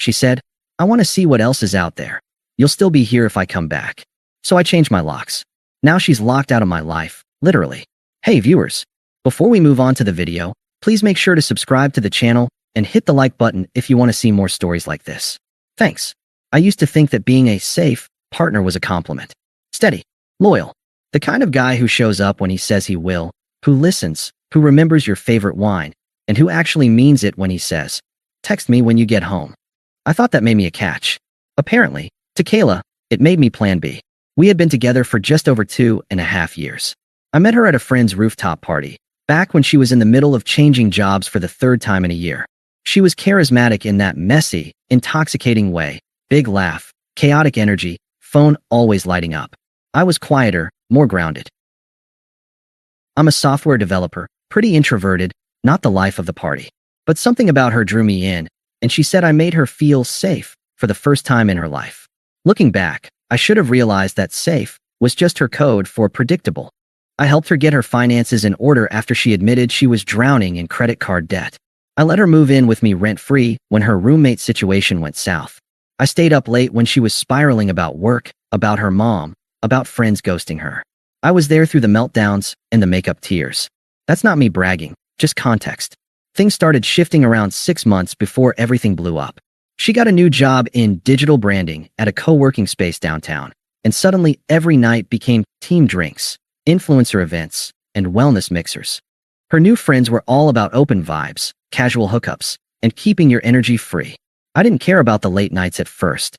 she said. I want to see what else is out there. You'll still be here if I come back. So I changed my locks. Now she's locked out of my life, literally. Hey viewers, before we move on to the video, please make sure to subscribe to the channel and hit the like button if you want to see more stories like this. Thanks. I used to think that being a safe partner was a compliment. Steady, loyal, the kind of guy who shows up when he says he will, who listens, who remembers your favorite wine, and who actually means it when he says, text me when you get home. I thought that made me a catch. Apparently, to Kayla, it made me plan B. We had been together for just over 2.5 years. I met her at a friend's rooftop party, back when she was in the middle of changing jobs for the third time in a year. She was charismatic in that messy, intoxicating way, big laugh, chaotic energy, phone always lighting up. I was quieter, more grounded. I'm a software developer, pretty introverted, not the life of the party. But something about her drew me in, and she said I made her feel safe for the first time in her life. Looking back, I should have realized that safe was just her code for predictable. I helped her get her finances in order after she admitted she was drowning in credit card debt. I let her move in with me rent-free when her roommate situation went south. I stayed up late when she was spiraling about work, about her mom, about friends ghosting her. I was there through the meltdowns and the makeup tears. That's not me bragging, just context. Things started shifting around 6 months before everything blew up. She got a new job in digital branding at a co-working space downtown, and suddenly every night became team drinks, influencer events, and wellness mixers. Her new friends were all about open vibes, casual hookups, and keeping your energy free. I didn't care about the late nights at first.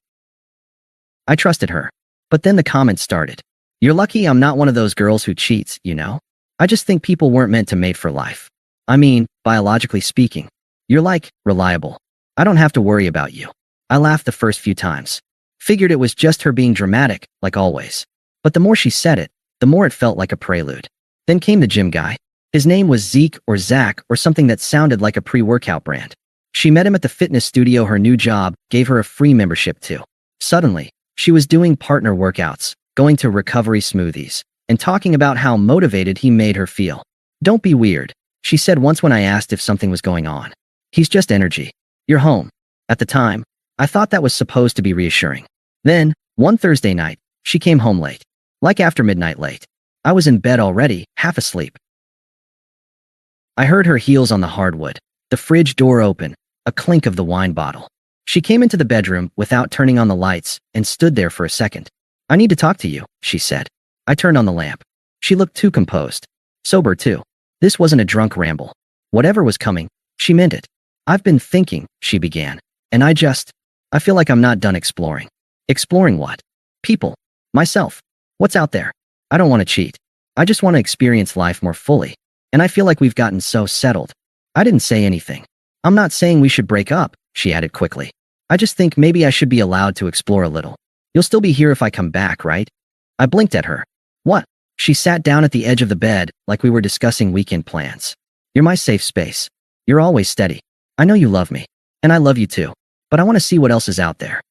I trusted her. But then the comments started. You're lucky I'm not one of those girls who cheats, you know? I just think people weren't meant to mate for life. I mean, biologically speaking. You're like, reliable. I don't have to worry about you. I laughed the first few times. Figured it was just her being dramatic, like always. But the more she said it, the more it felt like a prelude. Then came the gym guy. His name was Zeke or Zach or something that sounded like a pre-workout brand. She met him at the fitness studio her new job gave her a free membership to. Suddenly, she was doing partner workouts, going to recovery smoothies, and talking about how motivated he made her feel. Don't be weird, she said once when I asked if something was going on. He's just energy. You're home. At the time, I thought that was supposed to be reassuring. Then, one Thursday night, she came home late. Like after midnight late. I was in bed already, half asleep. I heard her heels on the hardwood, the fridge door open, a clink of the wine bottle. She came into the bedroom without turning on the lights and stood there for a second. I need to talk to you, she said. I turned on the lamp. She looked too composed. Sober too. This wasn't a drunk ramble. Whatever was coming, she meant it. I've been thinking, she began, and I feel like I'm not done exploring. Exploring what? People. Myself. What's out there? I don't want to cheat. I just want to experience life more fully. And I feel like we've gotten so settled. I didn't say anything. I'm not saying we should break up, she added quickly. I just think maybe I should be allowed to explore a little. You'll still be here if I come back, right? I blinked at her. What? She sat down at the edge of the bed like we were discussing weekend plans. You're my safe space. You're always steady. I know you love me. And I love you too. But I want to see what else is out there.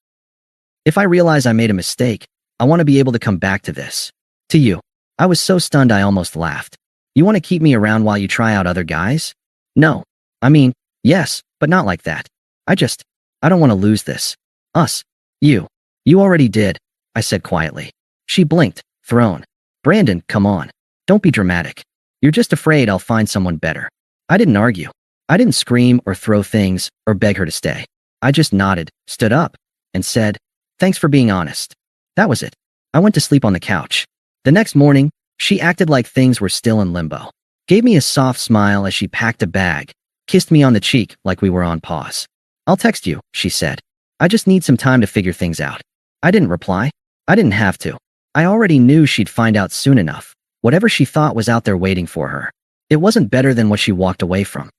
If I realize I made a mistake, I want to be able to come back to this. To you. I was so stunned I almost laughed. You want to keep me around while you try out other guys? No. I mean, yes, but not like that. I don't want to lose this. Us. You. You already did, I said quietly. She blinked, thrown. Brandon, come on. Don't be dramatic. You're just afraid I'll find someone better. I didn't argue. I didn't scream or throw things or beg her to stay. I just nodded, stood up, and said, thanks for being honest. That was it. I went to sleep on the couch. The next morning, she acted like things were still in limbo. Gave me a soft smile as she packed a bag, kissed me on the cheek like we were on pause. I'll text you, she said. I just need some time to figure things out. I didn't reply. I didn't have to. I already knew she'd find out soon enough. Whatever she thought was out there waiting for her. It wasn't better than what she walked away from.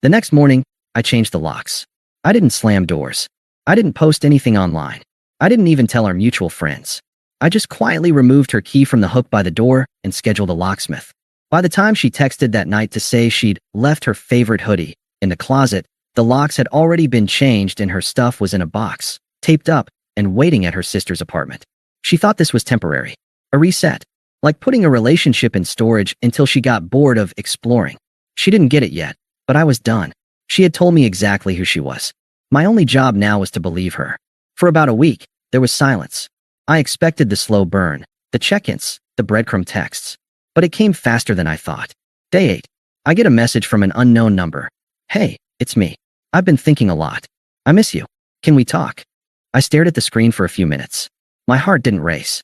The next morning, I changed the locks. I didn't slam doors. I didn't post anything online. I didn't even tell our mutual friends. I just quietly removed her key from the hook by the door and scheduled a locksmith. By the time she texted that night to say she'd left her favorite hoodie in the closet, the locks had already been changed and her stuff was in a box, taped up, and waiting at her sister's apartment. She thought this was temporary. A reset. Like putting a relationship in storage until she got bored of exploring. She didn't get it yet, but I was done. She had told me exactly who she was. My only job now was to believe her. For about a week, there was silence. I expected the slow burn, the check-ins, the breadcrumb texts. But it came faster than I thought. Day 8. I get a message from an unknown number. Hey, it's me. I've been thinking a lot. I miss you. Can we talk? I stared at the screen for a few minutes. My heart didn't race.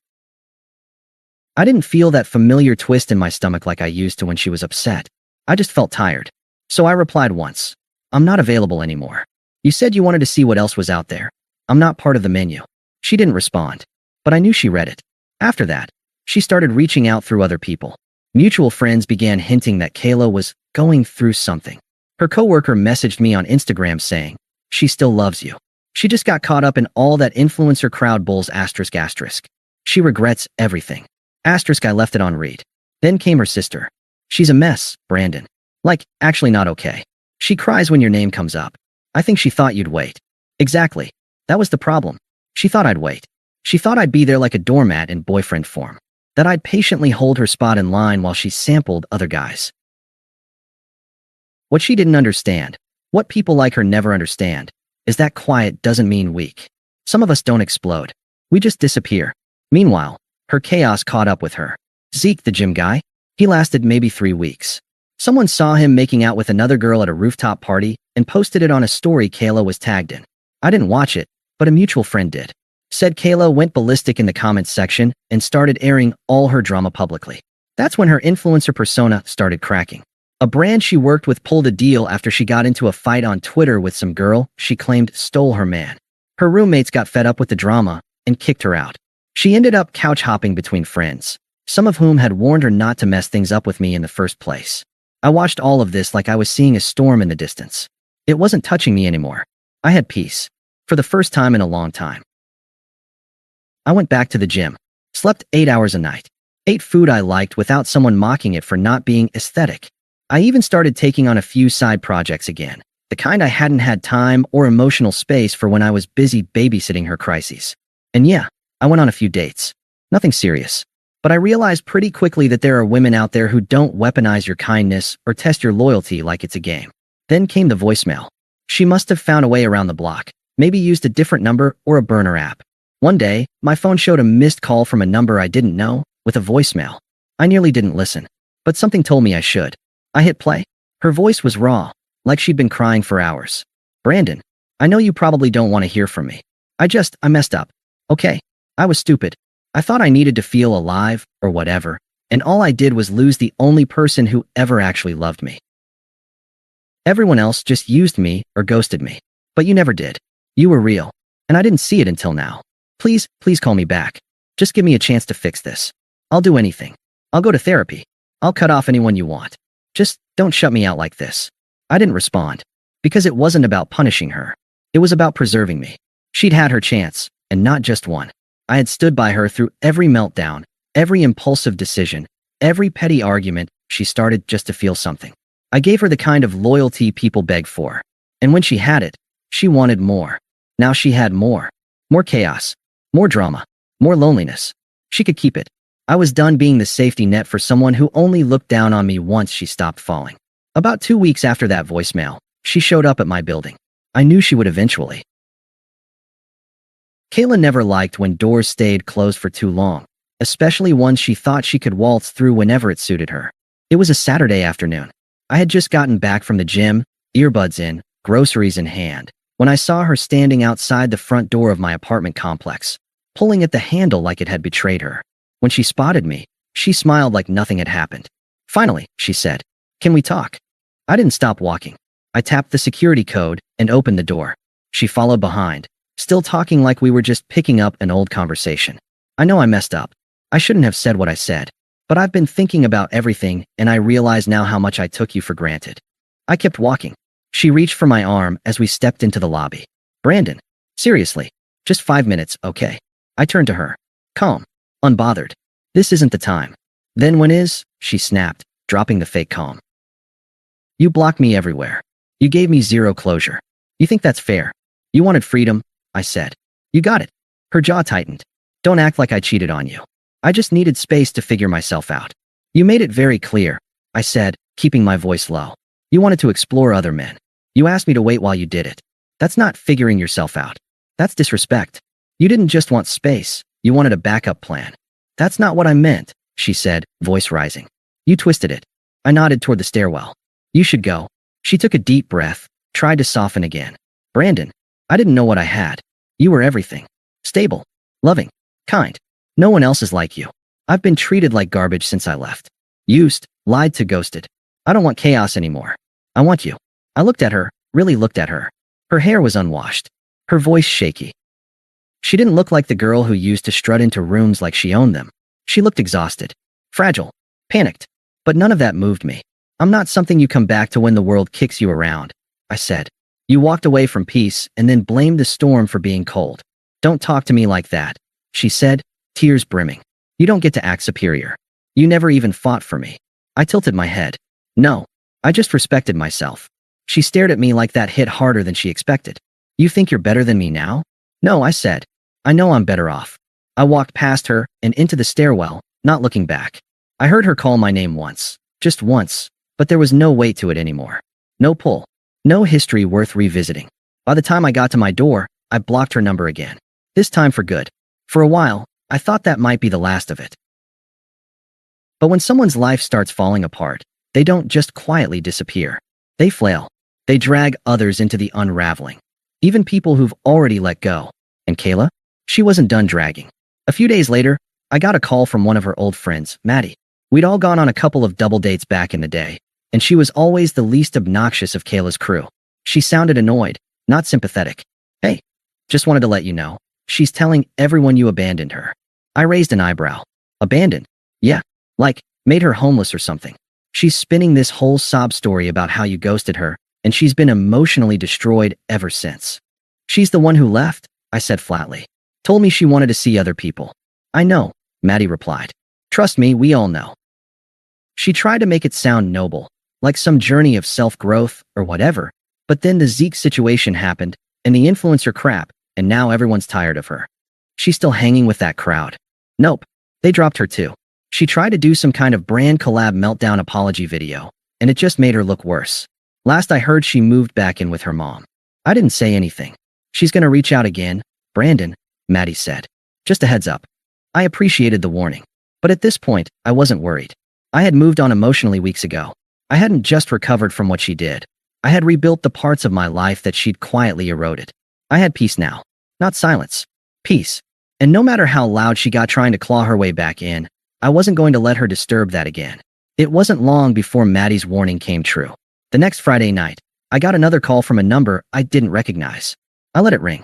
I didn't feel that familiar twist in my stomach like I used to when she was upset. I just felt tired. So I replied once. I'm not available anymore. You said you wanted to see what else was out there. I'm not part of the menu. She didn't respond. But I knew she read it. After that, she started reaching out through other people. Mutual friends began hinting that Kayla was going through something. Her coworker messaged me on Instagram saying, she still loves you. She just got caught up in all that influencer crowd bulls ***. She regrets everything. I left it on read. Then came her sister. She's a mess, Brandon. Like, actually not okay. She cries when your name comes up. I think she thought you'd wait. Exactly. That was the problem. She thought I'd wait. She thought I'd be there like a doormat in boyfriend form. That I'd patiently hold her spot in line while she sampled other guys. What she didn't understand, what people like her never understand, is that quiet doesn't mean weak. Some of us don't explode. We just disappear. Meanwhile, her chaos caught up with her. Zeke, the gym guy, he lasted maybe 3 weeks. Someone saw him making out with another girl at a rooftop party and posted it on a story Kayla was tagged in. I didn't watch it, but a mutual friend did. Said Kayla went ballistic in the comments section and started airing all her drama publicly. That's when her influencer persona started cracking. A brand she worked with pulled a deal after she got into a fight on Twitter with some girl she claimed stole her man. Her roommates got fed up with the drama and kicked her out. She ended up couch hopping between friends, some of whom had warned her not to mess things up with me in the first place. I watched all of this like I was seeing a storm in the distance. It wasn't touching me anymore. I had peace. For the first time in a long time. I went back to the gym, slept 8 hours a night, ate food I liked without someone mocking it for not being aesthetic. I even started taking on a few side projects again, the kind I hadn't had time or emotional space for when I was busy babysitting her crises. And yeah, I went on a few dates. Nothing serious. But I realized pretty quickly that there are women out there who don't weaponize your kindness or test your loyalty like it's a game. Then came the voicemail. She must have found a way around the block, maybe used a different number or a burner app. One day, my phone showed a missed call from a number I didn't know, with a voicemail. I nearly didn't listen, but something told me I should. I hit play. Her voice was raw, like she'd been crying for hours. Brandon, I know you probably don't want to hear from me. I messed up. Okay, I was stupid. I thought I needed to feel alive, or whatever, and all I did was lose the only person who ever actually loved me. Everyone else just used me or ghosted me. But you never did. You were real, and I didn't see it until now. Please call me back. Just give me a chance to fix this. I'll do anything. I'll go to therapy. I'll cut off anyone you want. Just don't shut me out like this. I didn't respond. Because it wasn't about punishing her. It was about preserving me. She'd had her chance, and not just one. I had stood by her through every meltdown, every impulsive decision, every petty argument she started just to feel something. I gave her the kind of loyalty people beg for. And when she had it, she wanted more. Now she had more. More chaos. More drama. More loneliness. She could keep it. I was done being the safety net for someone who only looked down on me once she stopped falling. About 2 weeks after that voicemail, she showed up at my building. I knew she would eventually. Kayla never liked when doors stayed closed for too long, especially ones she thought she could waltz through whenever it suited her. It was a Saturday afternoon. I had just gotten back from the gym, earbuds in, groceries in hand, when I saw her standing outside the front door of my apartment complex, pulling at the handle like it had betrayed her. When she spotted me, she smiled like nothing had happened. Finally, she said, "Can we talk?" I didn't stop walking. I tapped the security code and opened the door. She followed behind, still talking like we were just picking up an old conversation. I know I messed up. I shouldn't have said what I said, but I've been thinking about everything and I realize now how much I took you for granted. I kept walking. She reached for my arm as we stepped into the lobby. Brandon, seriously, just 5 minutes, okay? I turned to her, calm, unbothered. This isn't the time. Then when is? She snapped, dropping the fake calm. You blocked me everywhere. You gave me zero closure. You think that's fair? You wanted freedom, I said. You got it. Her jaw tightened. Don't act like I cheated on you. I just needed space to figure myself out. You made it very clear, I said, keeping my voice low. You wanted to explore other men. You asked me to wait while you did it. That's not figuring yourself out. That's disrespect. You didn't just want space, you wanted a backup plan. That's not what I meant, she said, voice rising. You twisted it. I nodded toward the stairwell. You should go. She took a deep breath, tried to soften again. Brandon, I didn't know what I had. You were everything. Stable, loving, kind. No one else is like you. I've been treated like garbage since I left. Used, lied to, ghosted. I don't want chaos anymore. I want you. I looked at her, really looked at her. Her hair was unwashed. Her voice shaky. She didn't look like the girl who used to strut into rooms like she owned them. She looked exhausted, fragile, panicked. But none of that moved me. I'm not something you come back to when the world kicks you around, I said. You walked away from peace and then blamed the storm for being cold. Don't talk to me like that, she said, tears brimming. You don't get to act superior. You never even fought for me. I tilted my head. No, I just respected myself. She stared at me like that hit harder than she expected. You think you're better than me now? No, I said. I know I'm better off. I walked past her and into the stairwell, not looking back. I heard her call my name once, just once, but there was no weight to it anymore. No pull. No history worth revisiting. By the time I got to my door, I blocked her number again. This time for good. For a while, I thought that might be the last of it. But when someone's life starts falling apart, they don't just quietly disappear. They flail. They drag others into the unraveling. Even people who've already let go. And Kayla? She wasn't done dragging. A few days later, I got a call from one of her old friends, Maddie. We'd all gone on a couple of double dates back in the day, and she was always the least obnoxious of Kayla's crew. She sounded annoyed, not sympathetic. Hey, just wanted to let you know, she's telling everyone you abandoned her. I raised an eyebrow. Abandoned? Yeah, like, made her homeless or something. She's spinning this whole sob story about how you ghosted her, and she's been emotionally destroyed ever since. She's the one who left, I said flatly. Told me she wanted to see other people. I know, Maddie replied. Trust me, we all know. She tried to make it sound noble, like some journey of self-growth or whatever, but then the Zeke situation happened, and the influencer crap, and now everyone's tired of her. She's still hanging with that crowd. Nope, they dropped her too. She tried to do some kind of brand collab meltdown apology video, and it just made her look worse. Last I heard, she moved back in with her mom. I didn't say anything. She's gonna reach out again, Brandon, Maddie said. Just a heads up. I appreciated the warning. But at this point, I wasn't worried. I had moved on emotionally weeks ago. I hadn't just recovered from what she did. I had rebuilt the parts of my life that she'd quietly eroded. I had peace now. Not silence. Peace. And no matter how loud she got trying to claw her way back in, I wasn't going to let her disturb that again. It wasn't long before Maddie's warning came true. The next Friday night, I got another call from a number I didn't recognize. I let it ring.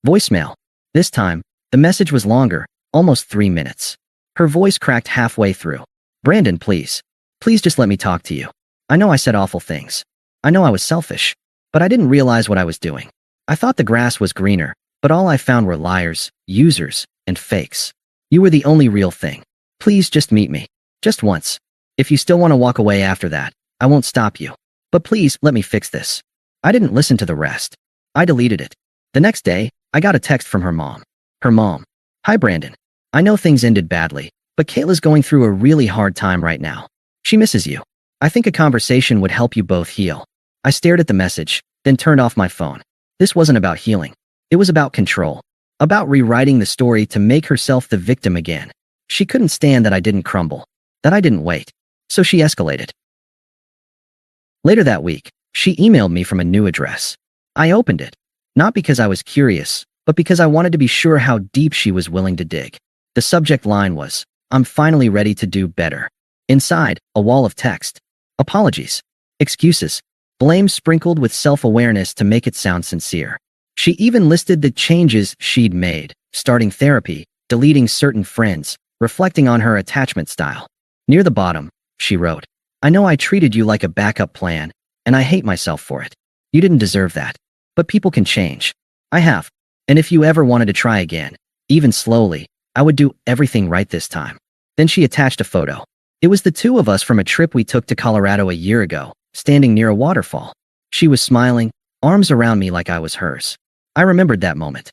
Voicemail. This time, the message was longer, almost 3 minutes. Her voice cracked halfway through. Brandon, please. Please just let me talk to you. I know I said awful things. I know I was selfish. But I didn't realize what I was doing. I thought the grass was greener, but all I found were liars, users, and fakes. You were the only real thing. Please just meet me. Just once. If you still want to walk away after that, I won't stop you. But please, let me fix this. I didn't listen to the rest. I deleted it. The next day, I got a text from her mom. Her mom. Hi, Brandon. I know things ended badly, but Kayla's going through a really hard time right now. She misses you. I think a conversation would help you both heal. I stared at the message, then turned off my phone. This wasn't about healing. It was about control. About rewriting the story to make herself the victim again. She couldn't stand that I didn't crumble. That I didn't wait. So she escalated. Later that week, she emailed me from a new address. I opened it. Not because I was curious, but because I wanted to be sure how deep she was willing to dig. The subject line was, I'm finally ready to do better. Inside, a wall of text. Apologies. Excuses. Blame sprinkled with self-awareness to make it sound sincere. She even listed the changes she'd made, starting therapy, deleting certain friends, reflecting on her attachment style. Near the bottom, she wrote, I know I treated you like a backup plan, and I hate myself for it. You didn't deserve that. But people can change. I have. And if you ever wanted to try again, even slowly, I would do everything right this time. Then she attached a photo. It was the two of us from a trip we took to Colorado a year ago, standing near a waterfall. She was smiling, arms around me like I was hers. I remembered that moment.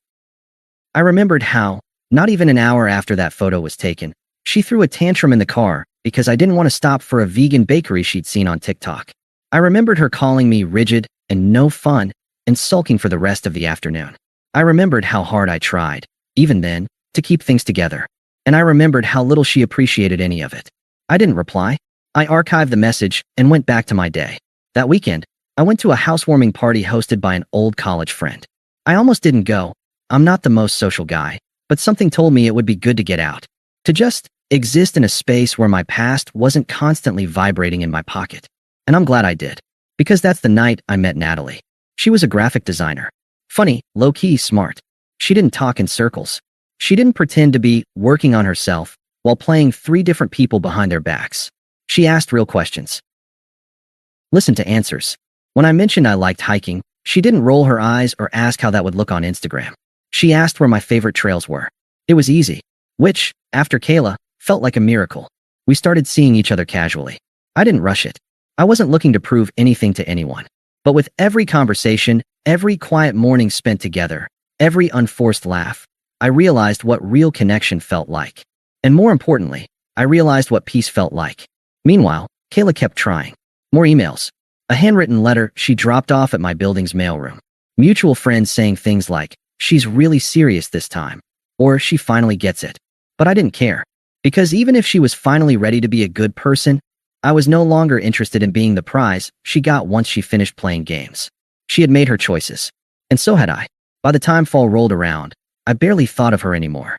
I remembered how, not even an hour after that photo was taken, she threw a tantrum in the car because I didn't want to stop for a vegan bakery she'd seen on TikTok. I remembered her calling me rigid and no fun, and sulking for the rest of the afternoon. I remembered how hard I tried, even then, to keep things together. And I remembered how little she appreciated any of it. I didn't reply. I archived the message and went back to my day. That weekend, I went to a housewarming party hosted by an old college friend. I almost didn't go. I'm not the most social guy, but something told me it would be good to get out. To just exist in a space where my past wasn't constantly vibrating in my pocket. And I'm glad I did. Because that's the night I met Natalie. She was a graphic designer. Funny, low-key smart. She didn't talk in circles. She didn't pretend to be working on herself while playing 3 different people behind their backs. She asked real questions. Listened to answers. When I mentioned I liked hiking, she didn't roll her eyes or ask how that would look on Instagram. She asked where my favorite trails were. It was easy. Which, after Kayla, felt like a miracle. We started seeing each other casually. I didn't rush it. I wasn't looking to prove anything to anyone. But with every conversation, every quiet morning spent together, every unforced laugh, I realized what real connection felt like. And more importantly, I realized what peace felt like. Meanwhile, Kayla kept trying. More emails. A handwritten letter she dropped off at my building's mailroom. Mutual friends saying things like, "She's really serious this time," or "She finally gets it." But I didn't care. Because even if she was finally ready to be a good person, I was no longer interested in being the prize she got once she finished playing games. She had made her choices. And so had I. By the time fall rolled around, I barely thought of her anymore.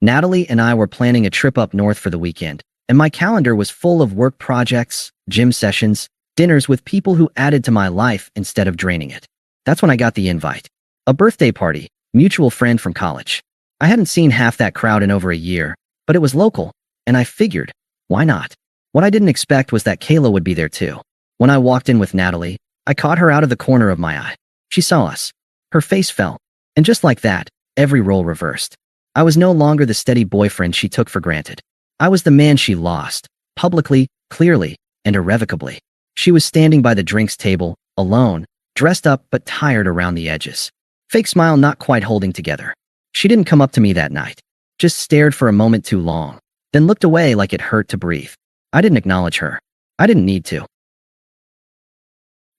Natalie and I were planning a trip up north for the weekend, and my calendar was full of work projects, gym sessions, dinners with people who added to my life instead of draining it. That's when I got the invite. A birthday party, mutual friend from college. I hadn't seen half that crowd in over a year, but it was local, and I figured, why not? What I didn't expect was that Kayla would be there too. When I walked in with Natalie, I caught her out of the corner of my eye. She saw us. Her face fell. And just like that, every role reversed. I was no longer the steady boyfriend she took for granted. I was the man she lost, publicly, clearly, and irrevocably. She was standing by the drinks table, alone, dressed up but tired around the edges. Fake smile not quite holding together. She didn't come up to me that night. Just stared for a moment too long. Then looked away like it hurt to breathe. I didn't acknowledge her. I didn't need to.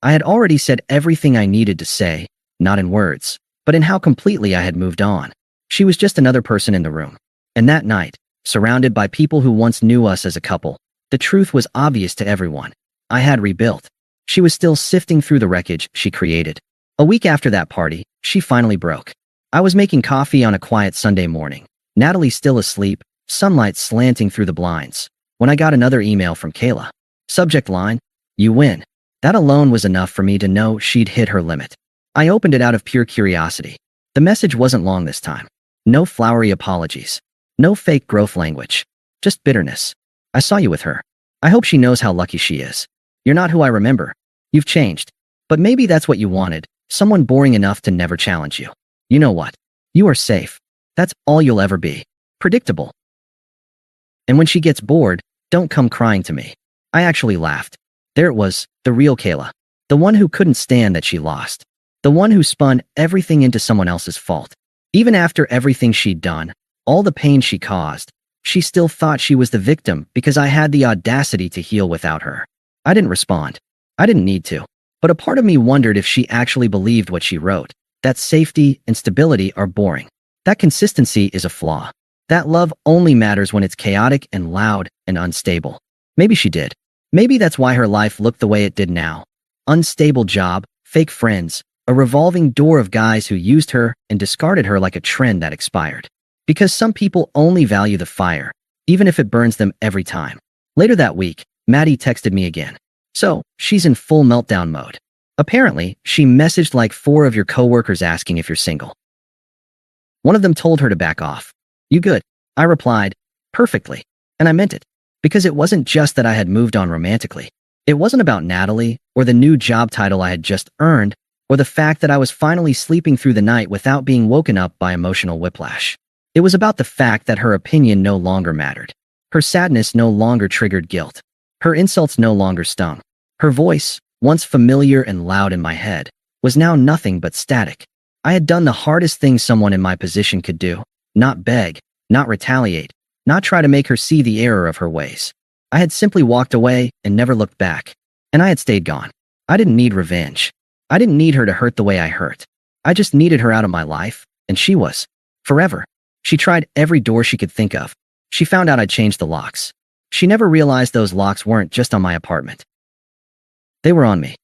I had already said everything I needed to say, not in words, but in how completely I had moved on. She was just another person in the room. And that night, surrounded by people who once knew us as a couple, the truth was obvious to everyone. I had rebuilt. She was still sifting through the wreckage she created. A week after that party, she finally broke. I was making coffee on a quiet Sunday morning. Natalie still asleep, sunlight slanting through the blinds, when I got another email from Kayla. Subject line, "You win." That alone was enough for me to know she'd hit her limit. I opened it out of pure curiosity. The message wasn't long this time. No flowery apologies. No fake growth language. Just bitterness. "I saw you with her. I hope she knows how lucky she is. You're not who I remember. You've changed. But maybe that's what you wanted, someone boring enough to never challenge you. You know what? You are safe. That's all you'll ever be. Predictable. And when she gets bored, don't come crying to me." I actually laughed. There it was, the real Kayla. The one who couldn't stand that she lost. The one who spun everything into someone else's fault. Even after everything she'd done, all the pain she caused, she still thought she was the victim because I had the audacity to heal without her. I didn't respond. I didn't need to. But a part of me wondered if she actually believed what she wrote, that safety and stability are boring. That consistency is a flaw. That love only matters when it's chaotic and loud and unstable. Maybe she did. Maybe that's why her life looked the way it did now. Unstable job, fake friends, a revolving door of guys who used her and discarded her like a trend that expired. Because some people only value the fire, even if it burns them every time. Later that week, Maddie texted me again. So, she's in full meltdown mode. Apparently, she messaged like 4 of your coworkers asking if you're single. One of them told her to back off. "You good?" I replied, "Perfectly." And I meant it. Because it wasn't just that I had moved on romantically. It wasn't about Natalie, or the new job title I had just earned, or the fact that I was finally sleeping through the night without being woken up by emotional whiplash. It was about the fact that her opinion no longer mattered. Her sadness no longer triggered guilt. Her insults no longer stung. Her voice, once familiar and loud in my head, was now nothing but static. I had done the hardest thing someone in my position could do. Not beg, not retaliate, not try to make her see the error of her ways. I had simply walked away and never looked back. And I had stayed gone. I didn't need revenge. I didn't need her to hurt the way I hurt. I just needed her out of my life, and she was. Forever. She tried every door she could think of. She found out I'd changed the locks. She never realized those locks weren't just on my apartment. They were on me.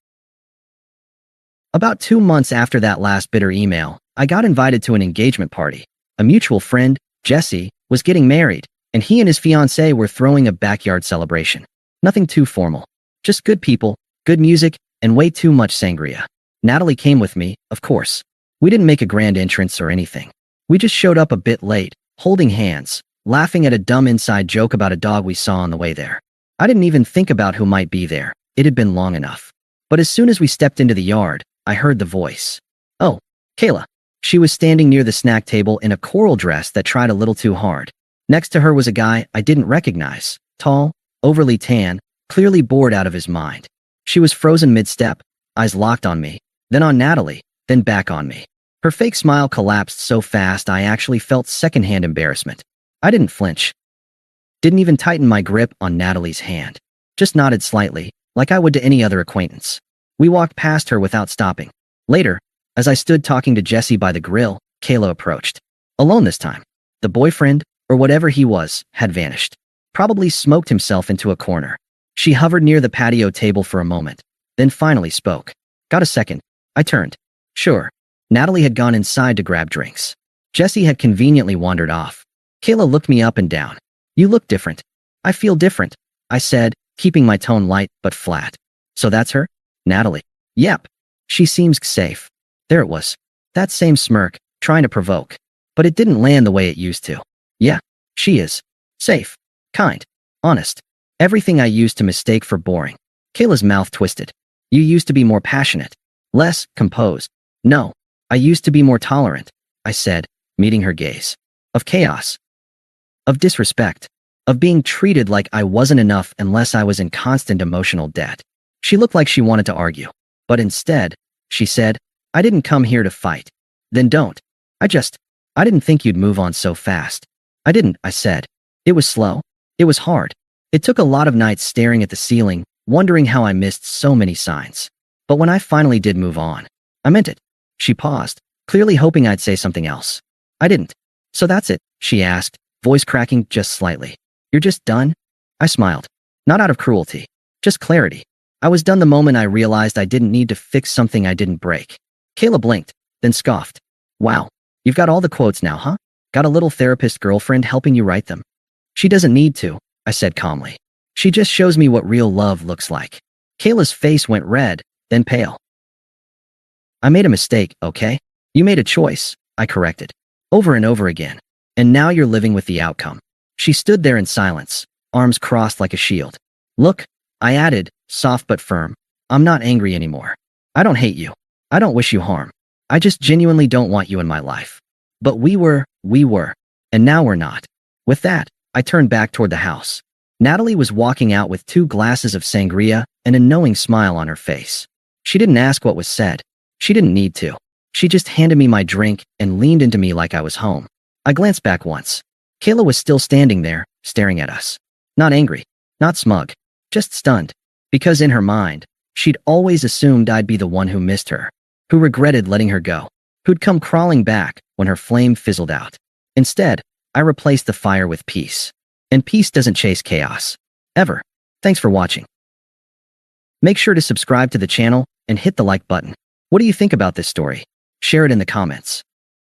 About 2 months after that last bitter email, I got invited to an engagement party. A mutual friend, Jesse, was getting married, and he and his fiancée were throwing a backyard celebration. Nothing too formal. Just good people, good music, and way too much sangria. Natalie came with me, of course. We didn't make a grand entrance or anything. We just showed up a bit late, holding hands, laughing at a dumb inside joke about a dog we saw on the way there. I didn't even think about who might be there. It had been long enough. But as soon as we stepped into the yard, I heard the voice. Oh, Kayla. She was standing near the snack table in a coral dress that tried a little too hard. Next to her was a guy I didn't recognize. Tall, overly tan, clearly bored out of his mind. She was frozen mid-step, eyes locked on me, then on Natalie, then back on me. Her fake smile collapsed so fast I actually felt secondhand embarrassment. I didn't flinch. Didn't even tighten my grip on Natalie's hand. Just nodded slightly, like I would to any other acquaintance. We walked past her without stopping. Later, as I stood talking to Jesse by the grill, Kayla approached. Alone this time. The boyfriend, or whatever he was, had vanished. Probably smoked himself into a corner. She hovered near the patio table for a moment, then finally spoke. Got a second? I turned. Sure. Natalie had gone inside to grab drinks. Jesse had conveniently wandered off. Kayla looked me up and down. You look different. I feel different, I said, keeping my tone light but flat. So that's her? Natalie. Yep. She seems safe. There it was. That same smirk, trying to provoke. But it didn't land the way it used to. Yeah, she is. Safe. Kind. Honest. Everything I used to mistake for boring. Kayla's mouth twisted. You used to be more passionate. Less composed. No. I used to be more tolerant, I said, meeting her gaze. Of chaos. Of disrespect. Of being treated like I wasn't enough unless I was in constant emotional debt. She looked like she wanted to argue. But instead, she said, I didn't come here to fight. Then don't. I didn't think you'd move on so fast. I didn't, I said. It was slow. It was hard. It took a lot of nights staring at the ceiling, wondering how I missed so many signs. But when I finally did move on, I meant it. She paused, clearly hoping I'd say something else. I didn't. So that's it, she asked, voice cracking just slightly. You're just done? I smiled. Not out of cruelty. Just clarity. I was done the moment I realized I didn't need to fix something I didn't break. Kayla blinked, then scoffed. Wow. You've got all the quotes now, huh? Got a little therapist girlfriend helping you write them? She doesn't need to, I said calmly. She just shows me what real love looks like. Kayla's face went red, then pale. I made a mistake, okay? You made a choice, I corrected. Over and over again. And now you're living with the outcome. She stood there in silence, arms crossed like a shield. Look, I added, soft but firm. I'm not angry anymore. I don't hate you. I don't wish you harm. I just genuinely don't want you in my life. But we were, and now we're not. With that, I turned back toward the house. Natalie was walking out with 2 glasses of sangria and a knowing smile on her face. She didn't ask what was said. She didn't need to. She just handed me my drink and leaned into me like I was home. I glanced back once. Kayla was still standing there, staring at us. Not angry, not smug, just stunned. Because in her mind, she'd always assumed I'd be the one who missed her, who regretted letting her go, who'd come crawling back when her flame fizzled out. Instead, I replaced the fire with peace. And peace doesn't chase chaos. Ever. Thanks for watching. Make sure to subscribe to the channel and hit the like button. What do you think about this story? Share it in the comments.